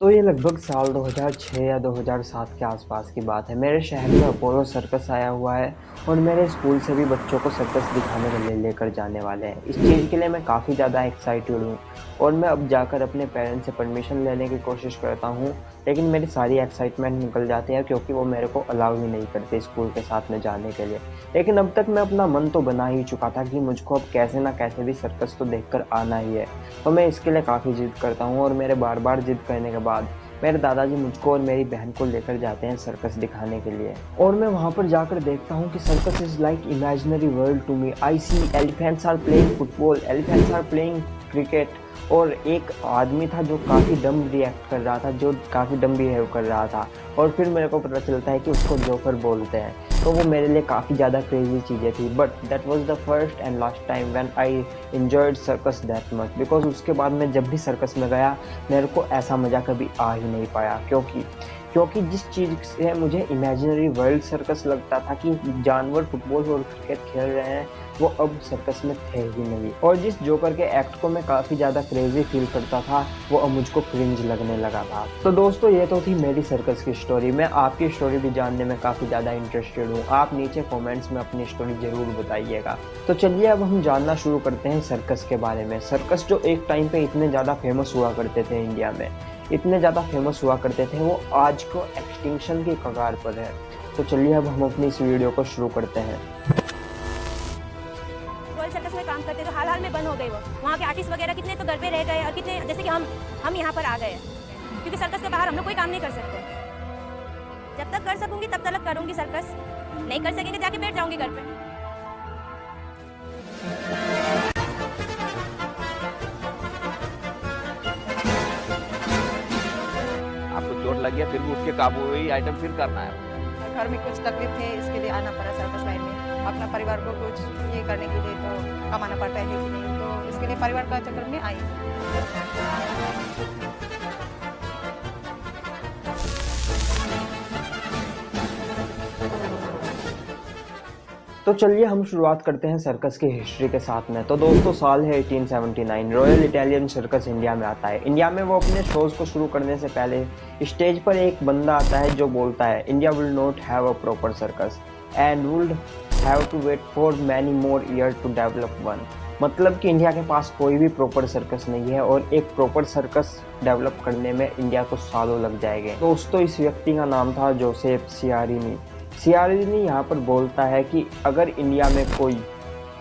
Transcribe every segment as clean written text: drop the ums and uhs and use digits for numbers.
तो ये लगभग साल 2006 या 2007 के आसपास की बात है। मेरे शहर में अपोलो सर्कस आया हुआ है और मेरे स्कूल से भी बच्चों को सर्कस दिखाने के लिए लेकर जाने वाले हैं। इस चीज़ के लिए मैं काफ़ी ज़्यादा एक्साइटेड हूँ और मैं अब जाकर अपने पेरेंट्स से परमिशन लेने की कोशिश करता हूँ, लेकिन मेरी सारी एक्साइटमेंट निकल जाती है क्योंकि वो मेरे को अलाउ ही नहीं करते स्कूल के साथ में जाने के लिए। लेकिन अब तक मैं अपना मन तो बना ही चुका था कि मुझको अब कैसे ना कैसे भी सर्कस तो देखकर आना ही है। तो मैं इसके लिए काफ़ी ज़िद करता हूँ और मेरे बार-बार ज़िद करने के बाद मेरे दादाजी मुझको और मेरी बहन को लेकर जाते हैं सर्कस दिखाने के लिए और मैं वहाँ पर जाकर देखता हूँ कि circus is like imaginary world to me. I see elephants are playing football, elephants are playing cricket और एक आदमी था जो काफ़ी डम रिएक्ट कर रहा था, जो काफ़ी डम बिहेव कर रहा था और फिर मेरे को पता चलता है कि उसको जोकर बोलते हैं। तो वो मेरे लिए काफ़ी ज़्यादा क्रेजी चीज़ें थी, but that was the first and last time when I enjoyed circus that much, because उसके बाद मैं जब भी सर्कस में गया मेरे को ऐसा मज़ा कभी आ ही नहीं पाया, क्योंकि जिस चीज़ से मुझे इमेजिनरी वर्ल्ड सर्कस लगता था कि जानवर फुटबॉल और क्रिकेट खेल रहे हैं, वो अब सर्कस में थे ही नहीं। और जिस जोकर के एक्ट को मैं काफ़ी ज़्यादा क्रेजी फील करता था, वो अब मुझको क्रिंज लगने लगा था। तो दोस्तों, ये तो थी मेरी सर्कस की स्टोरी। मैं आपकी स्टोरी भी जानने में काफ़ी ज़्यादा इंटरेस्टेड हूँ। आप नीचे कमेंट्स में अपनी स्टोरी ज़रूर बताइएगा। तो चलिए अब हम जानना शुरू करते हैं सर्कस के बारे में। सर्कस जो एक टाइम पे इतने ज़्यादा फेमस हुआ करते थे इंडिया में, इतने ज़्यादा फेमस हुआ करते थे, वो आज को एक्सटिंक्शन की कगार पर है। तो चलिए अब हम अपनी इस वीडियो को शुरू करते हैं। रॉयल सर्कस में काम करते तो हाल हाल में बंद हो गए वो। वहाँ के आर्टिस्ट वगैरह कितने तो घर पे रह गए और कितने, जैसे कि हम यहाँ पर आ गए क्योंकि सर्कस के बाहर हम लोग कोई काम नहीं कर सकते। जब तक कर सकूंगी तब तक करूंगी सर्कस, नहीं कर सकेंगे जाके बैठ जाऊंगी घर पे। आपको चोट लग गया फिर भी उठ के काबू हुई, आइटम फिर करना है। घर में कुछ तकलीफ थे, इसके लिए आना पड़ा सर्कस लाइन में। अपना परिवार को कुछ ये करने के लिए तो कमाना पड़ता है कि नहीं, तो इसके लिए परिवार का चक्कर में आई। तो चलिए हम शुरुआत करते हैं सर्कस की हिस्ट्री के साथ में। तो दोस्तों, साल है 1879। रॉयल इटालियन सर्कस इंडिया में आता है। इंडिया में वो अपने शोज को शुरू करने से पहले स्टेज पर एक बंदा आता है जो बोलता है, India will not have a proper circus and would have to wait for many more year to develop one. मतलब कि इंडिया के पास कोई भी प्रॉपर सर्कस नहीं है और एक प्रॉपर सर्कस डेवलप करने में इंडिया को सालों लग जाएंगे। दोस्तों, इस व्यक्ति का नाम था जोसेफ सियारिनी। सियारिनी यहाँ पर बोलता है कि अगर इंडिया में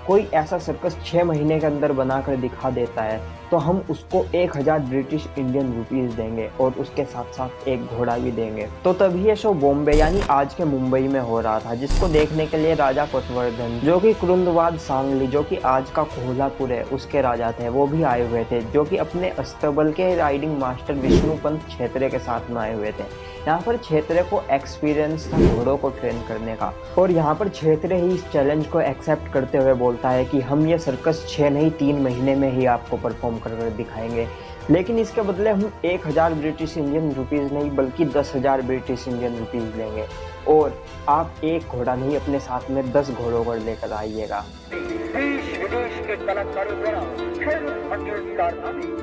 कोई ऐसा सर्कस 6 महीने के अंदर बनाकर दिखा देता है तो हम उसको 1000 ब्रिटिश इंडियन रुपीस देंगे और उसके साथ साथ एक घोड़ा भी देंगे। तो तभी ये शो बॉम्बे यानी आज के मुंबई में हो रहा था, जिसको देखने के लिए राजा पटवर्धन, जो कि कुरुंदवाद सांगली, जो कि आज का कोल्हापुर है, उसके राजा थे, वो भी आए हुए थे, जो कि अपने अस्तबल के राइडिंग मास्टर विष्णुपंत छेत्रे के साथ में आए हुए थे। यहाँ पर छेत्रे को एक्सपीरियंस था घोड़ों को ट्रेन करने का और यहाँ पर छेत्रे ही इस चैलेंज को एक्सेप्ट करते हुए बोलता है कि हम ये सर्कस 6 नहीं 3 महीने में ही आपको परफॉर्म कर दिखाएंगे, लेकिन इसके बदले हम 1000 ब्रिटिश इंडियन रुपीज़ नहीं बल्कि 10,000 ब्रिटिश इंडियन रुपीज़ लेंगे और आप एक घोड़ा नहीं अपने साथ में 10 घोड़ों को लेकर आइएगा। देश विदेश के कलाकारों द्वारा खेल मंडल कारनामे।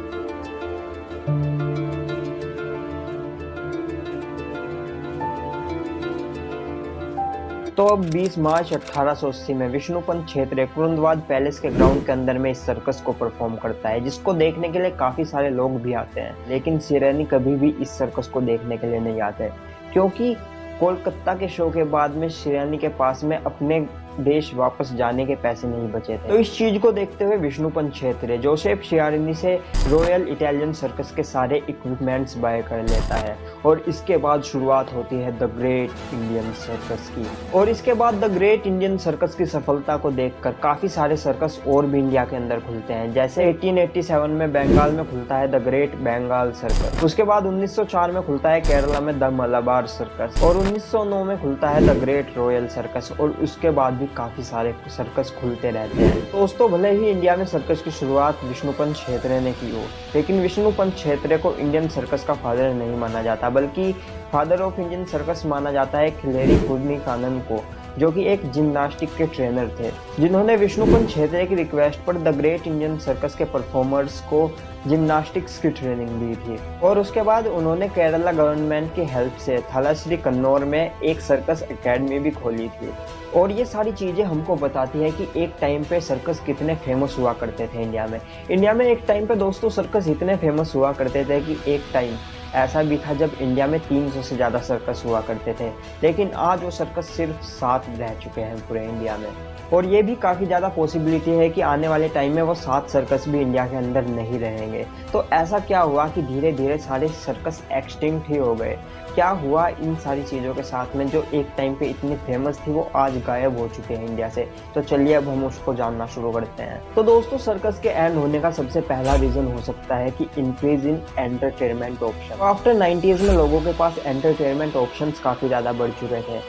तो अब 20 मार्च 1880 में विष्णुपंत छेत्रे कुरुंदवाद पैलेस के ग्राउंड के अंदर में इस सर्कस को परफॉर्म करता है, जिसको देखने के लिए काफी सारे लोग भी आते हैं। लेकिन सियारिनी कभी भी इस सर्कस को देखने के लिए नहीं आते, क्योंकि कोलकाता के शो के बाद में सियारिनी के पास में अपने देश वापस जाने के पैसे नहीं बचे थे। तो इस चीज को देखते हुए विष्णुपंत छेत्रे जोसेफ सियारिनी से रॉयल इटालियन सर्कस के सारे इक्विपमेंट्स बाय कर लेता है और इसके बाद शुरुआत होती है द ग्रेट इंडियन सर्कस की। और इसके बाद द ग्रेट इंडियन सर्कस की सफलता को देखकर काफी सारे सर्कस और भी इंडिया के अंदर खुलते हैं। जैसे 1887 में बंगाल में खुलता है द ग्रेट बंगाल सर्कस, उसके बाद 1904 में खुलता है केरला में द मलाबार सर्कस और 1909 में खुलता है द ग्रेट रॉयल सर्कस और उसके बाद काफी सारे सर्कस खुलते रहते हैं। दोस्तों, भले ही इंडिया में सर्कस की शुरुआत विष्णुपंत छेत्रे ने की हो, लेकिन विष्णुपंत छेत्रे को इंडियन सर्कस का फादर नहीं माना जाता, बल्कि फादर ऑफ इंडियन सर्कस माना जाता है खिलेरी कुर्निकानन को, जो कि एक जिम्नास्टिक के ट्रेनर थे, जिन्होंने विष्णुकुंज छेत्री की रिक्वेस्ट पर द ग्रेट इंडियन सर्कस के परफॉर्मर्स को जिम्नास्टिक्स की ट्रेनिंग दी थी। और उसके बाद उन्होंने केरला गवर्नमेंट की हेल्प से थलाश्री कन्नौर में एक सर्कस एकेडमी भी खोली थी। और ये सारी चीज़ें हमको बताती है कि एक टाइम पे सर्कस कितने फेमस हुआ करते थे इंडिया में। इंडिया में एक टाइम पे दोस्तों सर्कस इतने फेमस हुआ करते थे कि एक टाइम ऐसा भी था जब इंडिया में 300 से ज़्यादा सर्कस हुआ करते थे, लेकिन आज वो सर्कस सिर्फ 7 रह चुके हैं पूरे इंडिया में। और ये भी काफ़ी ज़्यादा पॉसिबिलिटी है कि आने वाले टाइम में वो 7 सर्कस भी इंडिया के अंदर नहीं रहेंगे। तो ऐसा क्या हुआ कि धीरे धीरे सारे सर्कस एक्सटिंक्ट ही हो गए? क्या हुआ इन सारी चीज़ों के साथ में जो एक टाइम पे इतनी फेमस थी वो आज गायब हो चुके हैं इंडिया से? तो चलिए अब हम उसको जानना शुरू करते हैं। तो दोस्तों सर्कस के एंड होने का सबसे पहला रीज़न हो सकता है कि increase in entertainment option. After 90s में लोगों के पास एंटरटेनमेंट ऑप्शंस काफ़ी ज़्यादा बढ़ चुके थे।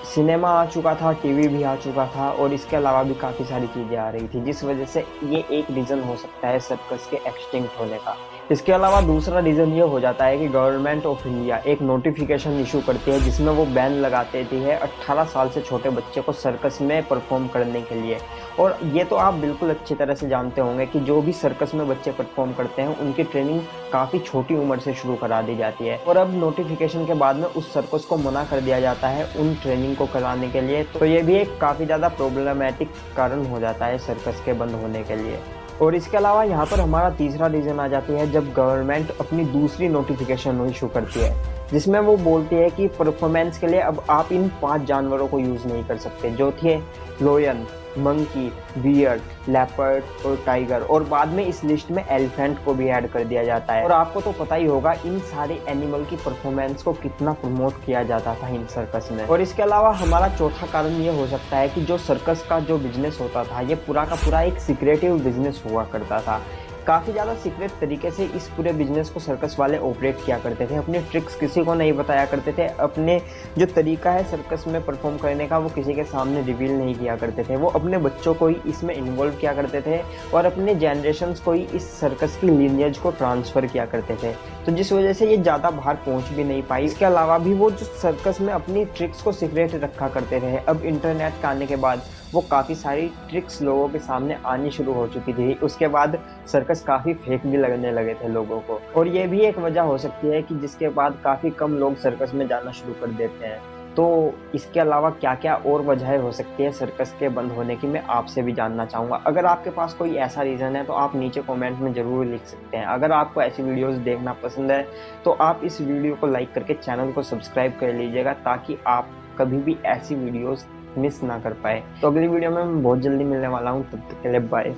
सिनेमा आ चुका था, टीवी भी आ चुका था और इसके अलावा भी काफ़ी सारी चीज़ें आ रही थी, जिस वजह से ये एक रीज़न हो सकता है सर्कस के एक्सटिंक्ट होने का। इसके अलावा दूसरा रीज़न ये हो जाता है कि गवर्नमेंट ऑफ इंडिया एक नोटिफिकेशन इशू करती है जिसमें वो बैन लगा देती है 18 साल से छोटे बच्चे को सर्कस में परफॉर्म करने के लिए। और ये तो आप बिल्कुल अच्छी तरह से जानते होंगे कि जो भी सर्कस में बच्चे परफॉर्म करते हैं उनकी ट्रेनिंग काफ़ी छोटी उम्र से शुरू करा दी जाती है। और अब नोटिफिकेशन के बाद में उस सर्कस को मना कर दिया जाता है उन ट्रेनिंग को कराने के लिए। तो ये भी एक काफ़ी ज़्यादा प्रॉब्लमैटिक कारण हो जाता है सर्कस के बंद होने के लिए। और इसके अलावा यहाँ पर हमारा तीसरा रीज़न आ जाती है जब गवर्नमेंट अपनी दूसरी नोटिफिकेशन इशू करती है, जिसमें वो बोलती है कि परफॉर्मेंस के लिए अब आप इन 5 जानवरों को यूज़ नहीं कर सकते, जो थे लोयन, मंकी, बियर, लेपर्ड और टाइगर। और बाद में इस लिस्ट में एलिफेंट को भी ऐड कर दिया जाता है। और आपको तो पता ही होगा इन सारे एनिमल की परफॉर्मेंस को कितना प्रमोट किया जाता था इन सर्कस में। और इसके अलावा हमारा चौथा कारण ये हो सकता है कि जो सर्कस का जो बिजनेस होता था ये पूरा का पूरा एक सीक्रेटिव बिजनेस हुआ करता था। काफ़ी ज़्यादा सीक्रेट तरीके से इस पूरे बिजनेस को सर्कस वाले ऑपरेट किया करते थे। अपने ट्रिक्स किसी को नहीं बताया करते थे, अपने जो तरीका है सर्कस में परफॉर्म करने का वो किसी के सामने रिवील नहीं किया करते थे। वो अपने बच्चों को ही इसमें इन्वॉल्व किया करते थे और अपने जनरेशन्स को ही इस सर्कस की लीनियज को ट्रांसफ़र किया करते थे, तो जिस वजह से ये ज़्यादा बाहर पहुँच भी नहीं पाई। इसके अलावा भी वो जो सर्कस में अपनी ट्रिक्स को सीक्रेट रखा करते थे, अब इंटरनेट का आने के बाद वो काफ़ी सारी ट्रिक्स लोगों के सामने आनी शुरू हो चुकी थी। उसके बाद सर्कस काफ़ी फेक भी लगने लगे थे लोगों को। और ये भी एक वजह हो सकती है कि जिसके बाद काफ़ी कम लोग सर्कस में जाना शुरू कर देते हैं। तो इसके अलावा क्या क्या और वजहें हो सकती है सर्कस के बंद होने की, मैं आपसे भी जानना चाहूँगा। अगर आपके पास कोई ऐसा रीज़न है तो आप नीचे कमेंट में ज़रूर लिख सकते हैं। अगर आपको ऐसी वीडियोस देखना पसंद है तो आप इस वीडियो को लाइक करके चैनल को सब्सक्राइब कर लीजिएगा, ताकि आप कभी भी ऐसी वीडियोस मिस ना कर पाए। तो अगली वीडियो में मैं बहुत जल्दी मिलने वाला हूँ, तब तक के लिए बाय।